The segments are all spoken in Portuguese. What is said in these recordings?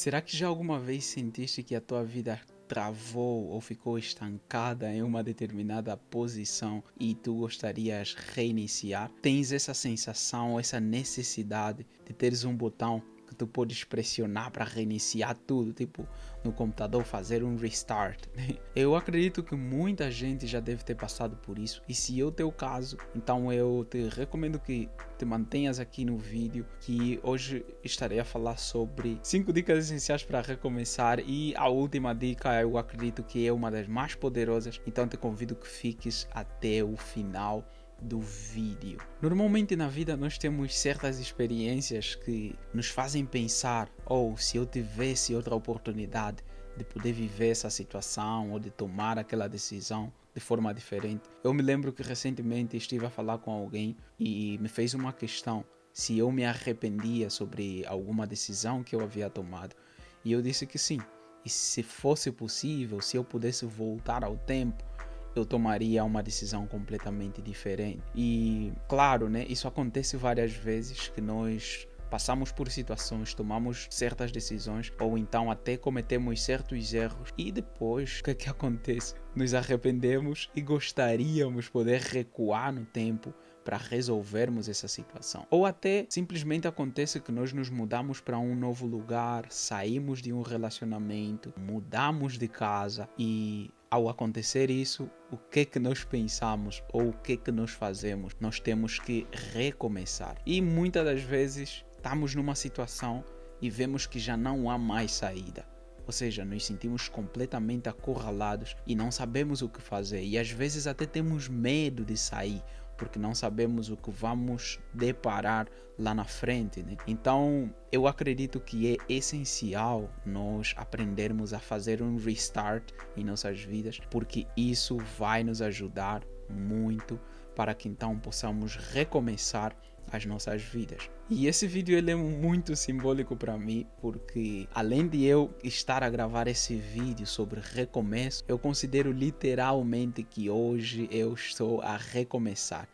Será que já alguma vez sentiste que a tua vida travou ou ficou estancada em uma determinada posição e tu gostarias reiniciar? Tens essa sensação, essa necessidade de teres um botão que tu podes pressionar para reiniciar tudo, tipo no computador fazer um restart. Eu acredito que muita gente já deve ter passado por isso, e se é o teu caso, então eu te recomendo que te mantenhas aqui no vídeo, que hoje estarei a falar sobre 5 dicas essenciais para recomeçar, e a última dica eu acredito que é uma das mais poderosas, então te convido que fiques até o final do vídeo. Normalmente na vida nós temos certas experiências que nos fazem pensar, ou se eu tivesse outra oportunidade de poder viver essa situação ou de tomar aquela decisão de forma diferente. Eu me lembro que recentemente estive a falar com alguém e me fez uma questão se eu me arrependia sobre alguma decisão que eu havia tomado. E eu disse que sim. E se fosse possível, se eu pudesse voltar ao tempo, eu tomaria uma decisão completamente diferente. E claro, né, isso acontece várias vezes que nós passamos por situações, tomamos certas decisões ou então até cometemos certos erros e depois o que é que acontece? Nos arrependemos e gostaríamos poder recuar no tempo para resolvermos essa situação. Ou até simplesmente acontece que nós nos mudamos para um novo lugar, saímos de um relacionamento, mudamos de casa e ao acontecer isso, o que é que nós pensamos ou o que é que nós fazemos? Nós temos que recomeçar. E muitas das vezes estamos numa situação e vemos que já não há mais saída. Ou seja, nos sentimos completamente acurralados e não sabemos o que fazer. E às vezes até temos medo de sair, porque não sabemos o que vamos deparar lá na frente, né? Então, eu acredito que é essencial nós aprendermos a fazer um restart em nossas vidas, porque isso vai nos ajudar muito para que então possamos recomeçar as nossas vidas. E esse vídeo ele é muito simbólico para mim, porque além de eu estar a gravar esse vídeo sobre recomeço, eu considero literalmente que hoje eu estou a recomeçar.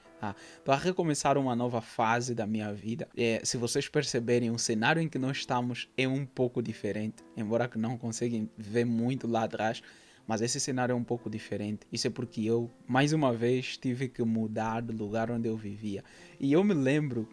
Estou a recomeçar uma nova fase da minha vida. Se vocês perceberem, o cenário em que nós estamos é um pouco diferente, embora que não conseguem ver muito lá atrás. Mas esse cenário é um pouco diferente. Isso é porque eu, mais uma vez, tive que mudar do lugar onde eu vivia. E eu me lembro,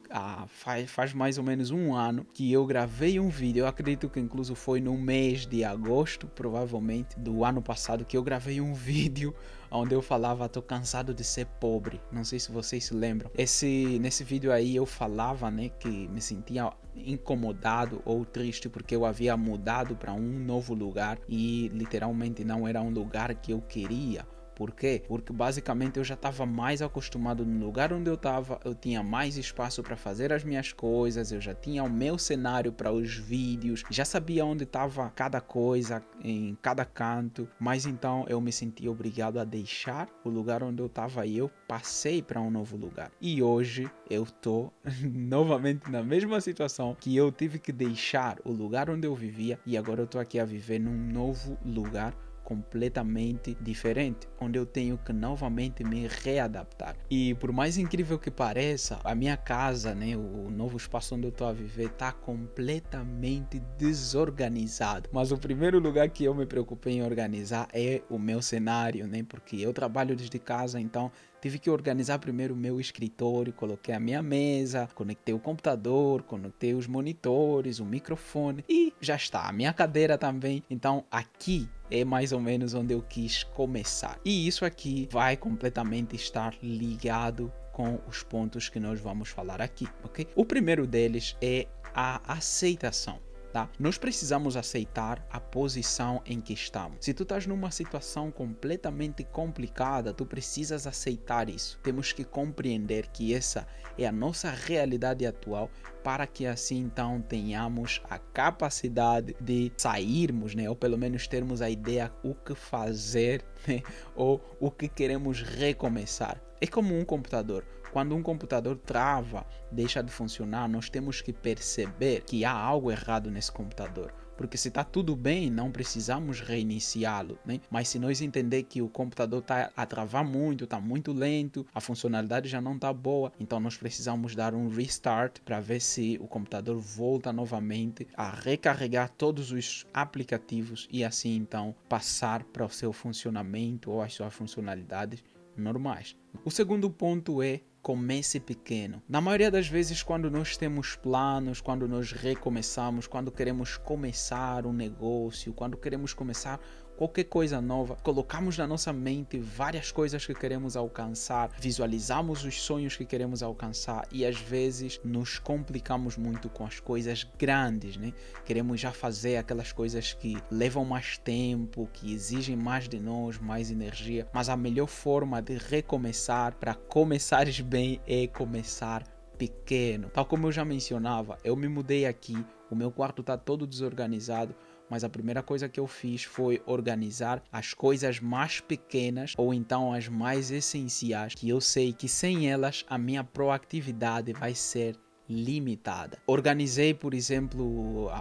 faz mais ou menos um ano, que eu gravei um vídeo. Eu acredito que incluso foi no mês de agosto, provavelmente, do ano passado, que eu gravei um vídeo onde eu falava, tô cansado de ser pobre. Não sei se vocês se lembram. Nesse vídeo aí eu falava, né, que me sentia incomodado ou triste porque eu havia mudado para um novo lugar e literalmente não era um lugar que eu queria. Por quê? Porque basicamente eu já estava mais acostumado no lugar onde eu estava, eu tinha mais espaço para fazer as minhas coisas, eu já tinha o meu cenário para os vídeos, já sabia onde estava cada coisa, em cada canto, mas então eu me senti obrigado a deixar o lugar onde eu estava e eu passei para um novo lugar. E hoje eu estou novamente na mesma situação que eu tive que deixar o lugar onde eu vivia e agora eu estou aqui a viver num novo lugar completamente diferente, onde eu tenho que novamente me readaptar. E por mais incrível que pareça, a minha casa, né, o novo espaço onde eu estou a viver, está completamente desorganizado. Mas o primeiro lugar que eu me preocupei em organizar é o meu cenário, né, porque eu trabalho desde casa, então tive que organizar primeiro o meu escritório, coloquei a minha mesa, conectei o computador, conectei os monitores, o microfone e já está, a minha cadeira também. Então aqui é mais ou menos onde eu quis começar. E isso aqui vai completamente estar ligado com os pontos que nós vamos falar aqui, ok? O primeiro deles é a aceitação. Tá? Nós precisamos aceitar a posição em que estamos. Se tu estás numa situação completamente complicada, tu precisas aceitar isso. Temos que compreender que essa é a nossa realidade atual para que assim então tenhamos a capacidade de sairmos, né? Ou pelo menos termos a ideia o que fazer, né? Ou o que queremos recomeçar. É como um computador. Quando um computador trava, deixa de funcionar, nós temos que perceber que há algo errado nesse computador. porque se está tudo bem, não precisamos reiniciá-lo, né? Mas se nós entender que o computador está a travar muito, está muito lento, a funcionalidade já não está boa, então nós precisamos dar um restart para ver se o computador volta novamente a recarregar todos os aplicativos e assim então passar para o seu funcionamento ou as suas funcionalidades normais. O segundo ponto é: comece pequeno. Na maioria das vezes, quando nós temos planos, quando nós recomeçamos, quando queremos começar um negócio, quando queremos começar qualquer coisa nova, colocamos na nossa mente várias coisas que queremos alcançar, visualizamos os sonhos que queremos alcançar e às vezes nos complicamos muito com as coisas grandes, né? Queremos já fazer aquelas coisas que levam mais tempo, que exigem mais de nós, mais energia, mas a melhor forma de recomeçar, para começares bem, é começar pequeno. Tal como eu já mencionava, eu me mudei aqui, o meu quarto está todo desorganizado, mas a primeira coisa que eu fiz foi organizar as coisas mais pequenas ou então as mais essenciais, que eu sei que sem elas a minha proatividade vai ser limitada. Organizei, por exemplo,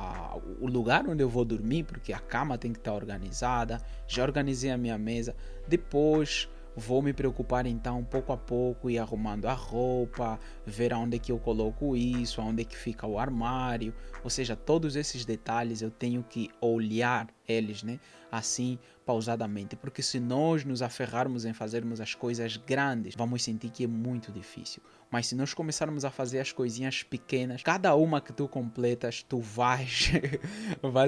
o lugar onde eu vou dormir, porque a cama tem que estar organizada. Já organizei a minha mesa. Depois vou me preocupar então pouco a pouco e arrumando a roupa, ver aonde é que eu coloco isso, aonde é que fica o armário, ou seja, todos esses detalhes eu tenho que olhar eles, né? Assim, pausadamente, porque se nós nos aferrarmos em fazermos as coisas grandes, vamos sentir que é muito difícil. Mas se nós começarmos a fazer as coisinhas pequenas, cada uma que tu completas, tu vais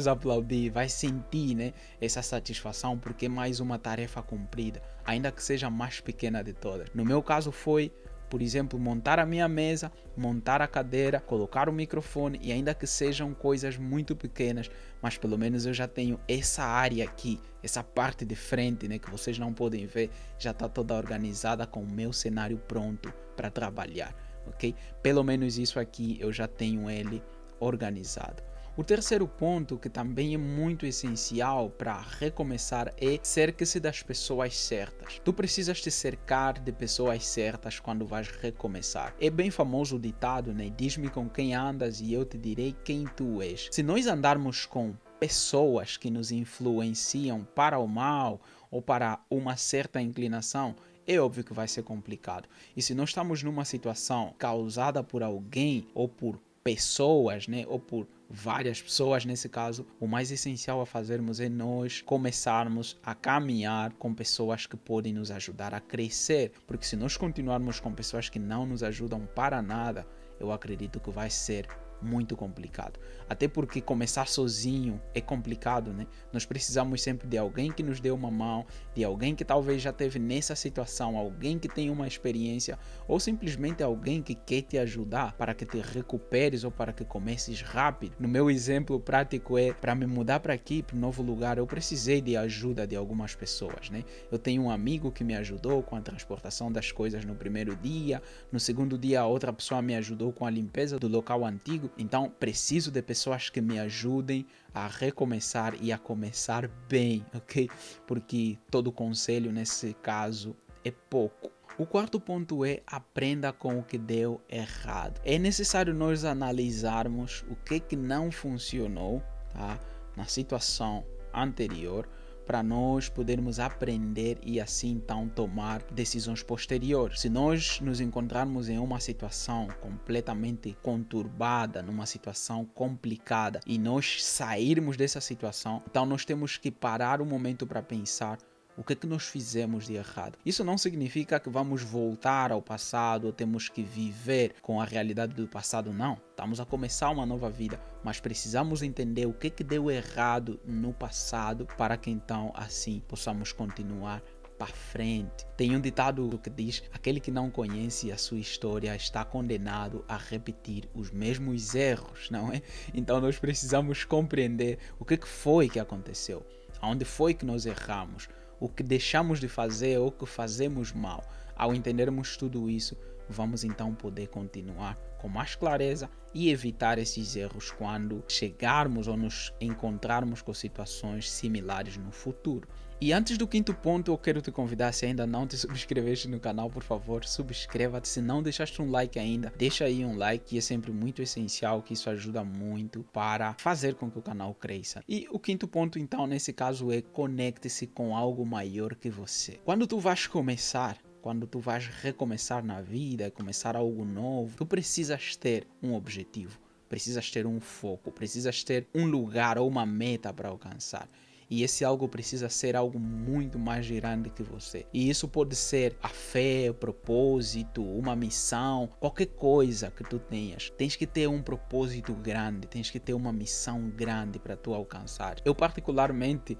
aplaudir, vais sentir, né, essa satisfação, porque é mais uma tarefa cumprida, ainda que seja a mais pequena de todas. No meu caso foi, por exemplo, montar a minha mesa, montar a cadeira, colocar o microfone, e ainda que sejam coisas muito pequenas, mas pelo menos eu já tenho essa área aqui, essa parte de frente, né, que vocês não podem ver, já está toda organizada com o meu cenário pronto para trabalhar, ok? Pelo menos isso aqui eu já tenho ele organizado. O terceiro ponto, que também é muito essencial para recomeçar, é cerque-se das pessoas certas. Tu precisas te cercar de pessoas certas quando vais recomeçar. É bem famoso o ditado, né? Diz-me com quem andas e eu te direi quem tu és. Se nós andarmos com pessoas que nos influenciam para o mal ou para uma certa inclinação, é óbvio que vai ser complicado. E se nós estamos numa situação causada por alguém ou por pessoas, né, ou por várias pessoas nesse caso, o mais essencial a fazermos é nós começarmos a caminhar com pessoas que podem nos ajudar a crescer, porque se nós continuarmos com pessoas que não nos ajudam para nada, eu acredito que vai ser muito complicado. Até porque começar sozinho é complicado, né? Nós precisamos sempre de alguém que nos dê uma mão, de alguém que talvez já esteve nessa situação, alguém que tem uma experiência, ou simplesmente alguém que quer te ajudar para que te recuperes ou para que comeces rápido. No meu exemplo prático é, para me mudar para aqui, para um novo lugar, eu precisei de ajuda de algumas pessoas, né? Eu tenho um amigo que me ajudou com a transportação das coisas no primeiro dia, no segundo dia a outra pessoa me ajudou com a limpeza do local antigo. Então preciso de pessoas que me ajudem a recomeçar e a começar bem, ok? Porque todo conselho nesse caso é pouco. O quarto ponto é: aprenda com o que deu errado. É necessário nós analisarmos o que não funcionou, tá, na situação anterior, para nós podermos aprender e assim então tomar decisões posteriores. Se nós nos encontrarmos em uma situação completamente conturbada, numa situação complicada, e nós sairmos dessa situação, então nós temos que parar um momento para pensar: o que nós fizemos de errado? Isso não significa que vamos voltar ao passado ou temos que viver com a realidade do passado, não. Estamos a começar uma nova vida, mas precisamos entender o que deu errado no passado para que então assim possamos continuar para frente. Tem um ditado que diz: aquele que não conhece a sua história está condenado a repetir os mesmos erros, não é? Então nós precisamos compreender o que foi que aconteceu, aonde foi que nós erramos, o que deixamos de fazer ou o que fazemos mal. Ao entendermos tudo isso, vamos então poder continuar com mais clareza e evitar esses erros quando chegarmos ou nos encontrarmos com situações similares no futuro. E antes do quinto ponto, eu quero te convidar, se ainda não te subscreveste no canal, por favor, subscreva-te. Se não deixaste um like ainda, deixa aí um like, que é sempre muito essencial, que isso ajuda muito para fazer com que o canal cresça. E o quinto ponto, então, nesse caso é conecte-se com algo maior que você. Quando tu vais começar, quando tu vais recomeçar na vida, começar algo novo, tu precisas ter um objetivo, precisas ter um foco, precisas ter um lugar ou uma meta para alcançar. E esse algo precisa ser algo muito mais grande que você. E isso pode ser a fé, o propósito, uma missão, qualquer coisa que tu tenhas. Tens que ter um propósito grande, tens que ter uma missão grande para tu alcançar. Eu particularmente,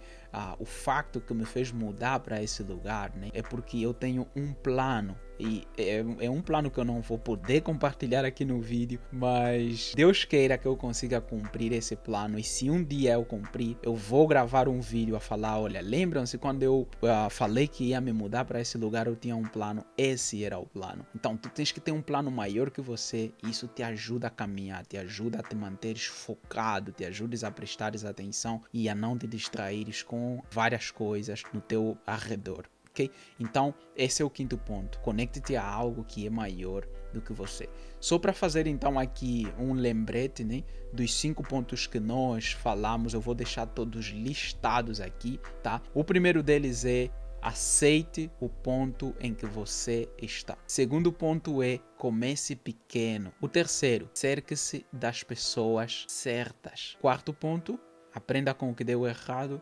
o facto que me fez mudar para esse lugar, né, é porque eu tenho um plano. E é um plano que eu não vou poder compartilhar aqui no vídeo, mas Deus queira que eu consiga cumprir esse plano. E se um dia eu cumprir, eu vou gravar um vídeo a falar: olha, lembram-se quando eu falei que ia me mudar para esse lugar, eu tinha um plano, esse era o plano. Então tu tens que ter um plano maior que você, e isso te ajuda a caminhar, te ajuda a te manteres focado, te ajuda a prestares atenção e a não te distraires com várias coisas no teu arredor. Okay? Então, esse é o quinto ponto. Conecte-te a algo que é maior do que você. Só para fazer então aqui um lembrete, né, dos 5 pontos que nós falamos, eu vou deixar todos listados aqui, tá? O primeiro deles é: aceite o ponto em que você está. Segundo ponto é: comece pequeno. O terceiro: cerque-se das pessoas certas. Quarto ponto: aprenda com o que deu errado.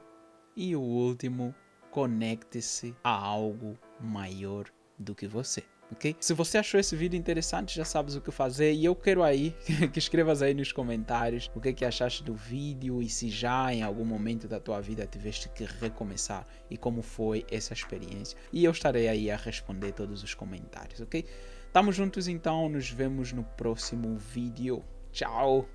E o último: conecte-se a algo maior do que você. Okay? Se você achou esse vídeo interessante, já sabes o que fazer, e eu quero aí que escrevas aí nos comentários o que achaste do vídeo e se já em algum momento da tua vida tiveste que recomeçar e como foi essa experiência. E eu estarei aí a responder todos os comentários, ok? Tamo juntos então, nos vemos no próximo vídeo. Tchau!